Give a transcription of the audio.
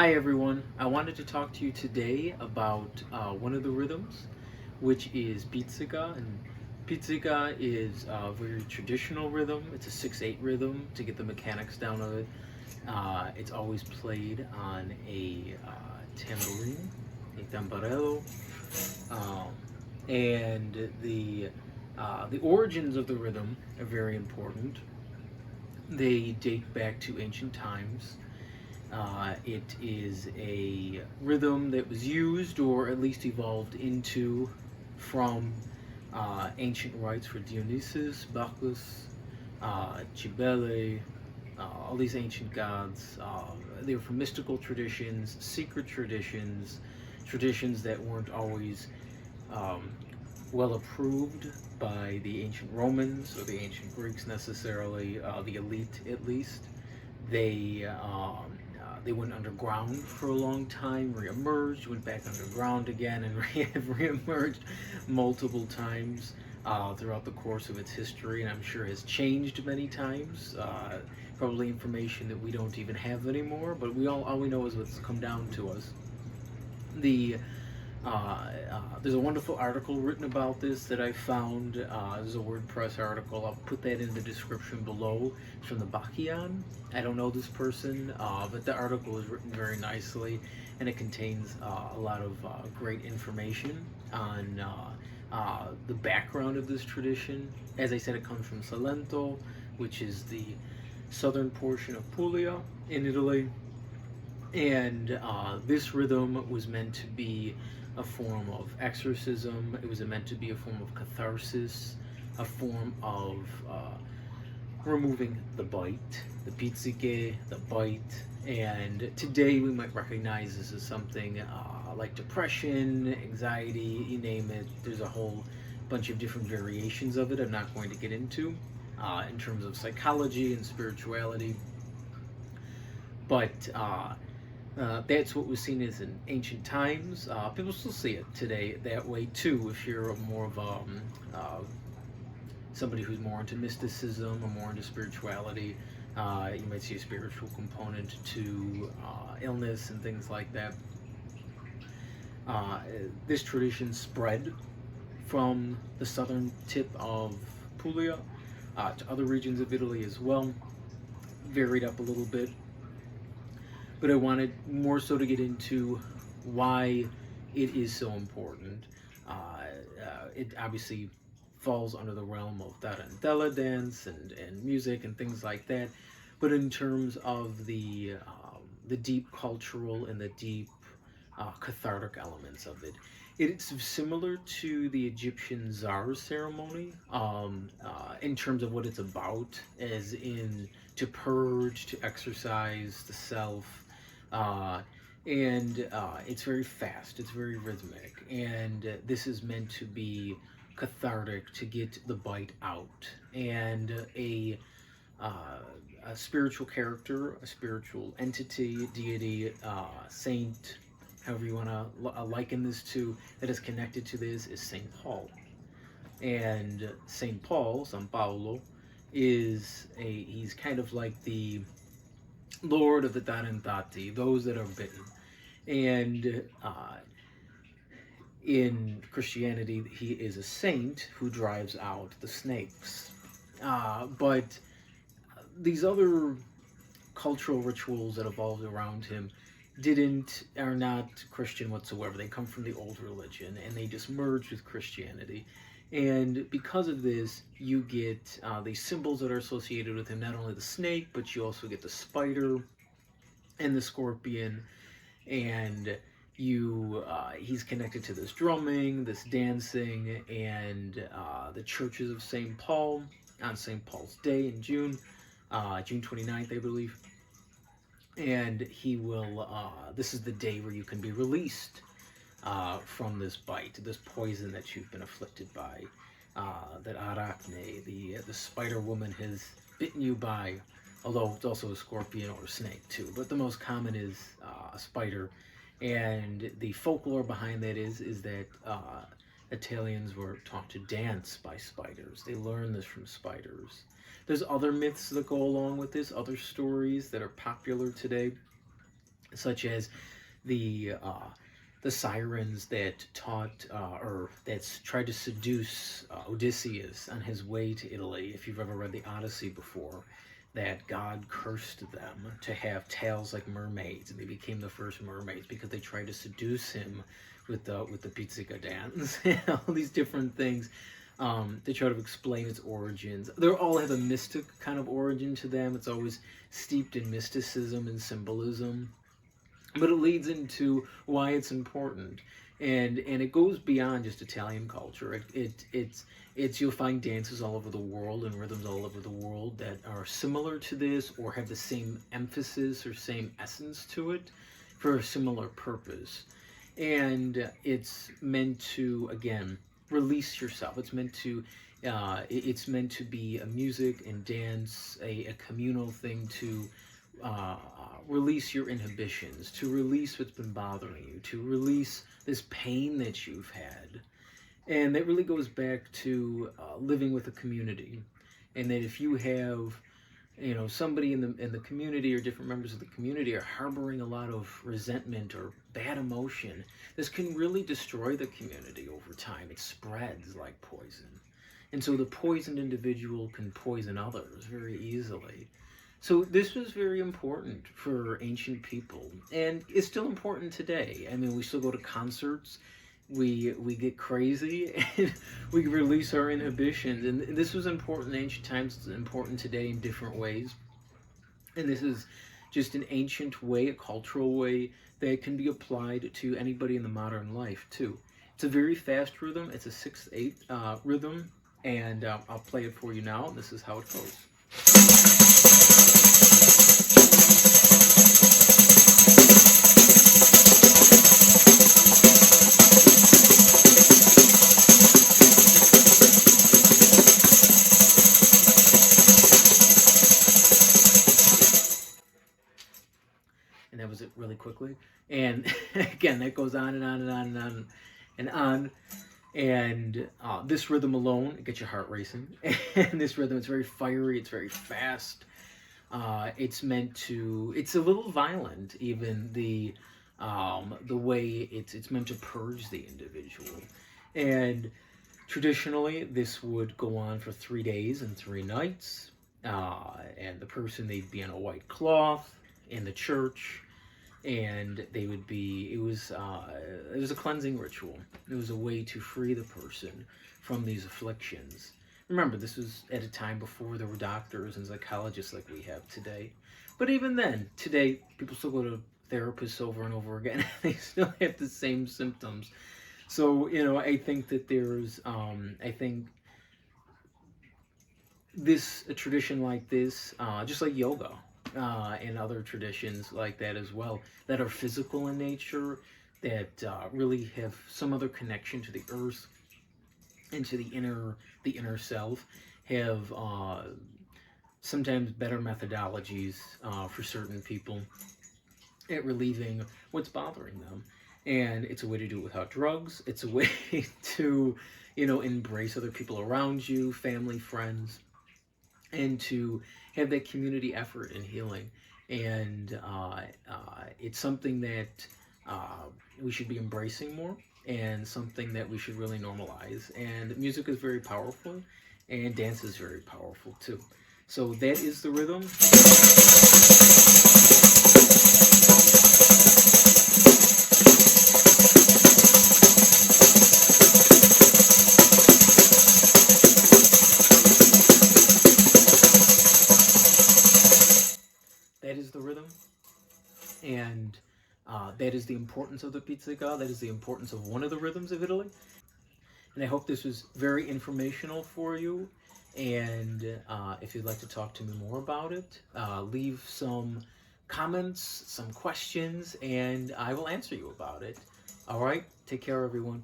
Hi everyone. I wanted to talk to you today about one of the rhythms, which is Pizzica. And Pizzica is a very traditional rhythm. It's a 6/8 rhythm to get the mechanics down of it. It's always played on a tambourine, a tamborello. Um, and the origins of the rhythm are very important. They date back to ancient times. It is a rhythm that was used or at least evolved into from ancient rites for Dionysus, Bacchus, Cybele, all these ancient gods. They were from mystical traditions, secret traditions, traditions that weren't always um, well approved by the ancient Romans or the ancient Greeks necessarily, the elite at least. They went underground for a long time, reemerged, went back underground again, and reemerged multiple times throughout the course of its history, and I'm sure has changed many times. Probably information that we don't even have anymore, but all we know is what's come down to us. The there's a wonderful article written about this that I found. There's a WordPress article. I'll put that in the description below. It's from the Bacchian. I don't know this person, but the article is written very nicely, and it contains a lot of great information on the background of this tradition. As I said, it comes from Salento, which is the southern portion of Puglia in Italy. And this rhythm was meant to be a form of exorcism. It was meant to be a form of catharsis, a form of removing the bite, the pizziche, the bite. And today we might recognize this as something like depression, anxiety, you name it. There's a whole bunch of different variations of it I'm not going to get into in terms of psychology and spirituality. But that's what was seen as in ancient times. People still see it today that way too. If you're more of uh, somebody who's more into mysticism or more into spirituality, you might see a spiritual component to illness and things like that. Uh, this tradition spread from the southern tip of Puglia to other regions of Italy as well. Varied up a little bit, but I wanted more so to get into why it is so important. It obviously falls under the realm of tarantella dance and music and things like that, but in terms of the deep cultural and the deep cathartic elements of it. It's similar to the Egyptian czar ceremony in terms of what it's about, as in to purge, to exercise the self. Uh, and it's very fast, it's very rhythmic, and this is meant to be cathartic to get the bite out. And uh, a spiritual character, a spiritual entity, deity, saint, however you want to liken this to, that is connected to this is Saint Paul. And Saint Paul, San Paolo, he's kind of like the Lord of the Tarantati, those that are bitten. And in Christianity, he is a saint who drives out the snakes. But these other cultural rituals that evolved around him are not Christian whatsoever. They come from the old religion and they just merged with Christianity. And because of this, you get these symbols that are associated with him, not only the snake, but you also get the spider and the scorpion. And he's connected to this drumming, this dancing, and the churches of St. Paul on St. Paul's Day in June, June 29th, I believe. And this is the day where you can be released from this bite, this poison that you've been afflicted by, that arachne, the spider woman, has bitten you by. Although it's also a scorpion or a snake too, but the most common is a spider. And the folklore behind that is that Italians were taught to dance by spiders. They learned this from spiders. There's other myths that go along with this, other stories that are popular today. such as the the sirens that taught or that's tried to seduce Odysseus on his way to Italy. If you've ever read the Odyssey before, that God cursed them to have tails like mermaids, and they became the first mermaids because they tried to seduce him with the Pizzica dance, all these different things. They try to explain its origins. They all have a mystic kind of origin to them. It's always steeped in mysticism and symbolism, but it leads into why it's important, and it goes beyond just Italian culture. It's you'll find dances all over the world and rhythms all over the world that are similar to this or have the same emphasis or same essence to it for a similar purpose. And it's meant to, again, release yourself. It's meant to be a music and dance, a communal thing to uh, release your inhibitions, to release what's been bothering you, to release this pain that you've had. And that really goes back to living with a community. And that if you have, somebody in the community or different members of the community are harboring a lot of resentment or bad emotion, this can really destroy the community over time. It spreads like poison. And so the poisoned individual can poison others very easily. So this was very important for ancient people, and it's still important today. I mean, we still go to concerts, we get crazy, and we release our inhibitions. And this was important in ancient times. It's important today in different ways. And this is just an ancient way, a cultural way that can be applied to anybody in the modern life too. It's a very fast rhythm. It's a 6/8 rhythm, and I'll play it for you now. This is how it goes. And that was it really quickly. And again, that goes on and on and on and on and on. And this rhythm alone, it gets your heart racing. And this rhythm, it's very fiery, it's very fast. It's a little violent, even the way it's meant to purge the individual. And traditionally, this would go on for 3 days and 3 nights. And the person, they'd be on a white cloth in the church, and it was a cleansing ritual. It was a way to free the person from these afflictions. Remember, this was at a time before there were doctors and psychologists like we have today. But even then, today, people still go to therapists over and over again. They still have the same symptoms. So, I think that I think a tradition like this, just like yoga, and other traditions like that as well, that are physical in nature, that really have some other connection to the earth and to the inner self, have sometimes better methodologies for certain people at relieving what's bothering them. And it's a way to do it without drugs. It's a way to, embrace other people around you, family, friends, and to have that community effort in healing. And it's something that we should be embracing more, and something that we should really normalize. And music is very powerful, and dance is very powerful too. So that is the rhythm. That is the rhythm. And that is the importance of the pizzica. That is the importance of one of the rhythms of Italy. And I hope this was very informational for you. And if you'd like to talk to me more about it, leave some comments, some questions, and I will answer you about it. All right, take care, everyone.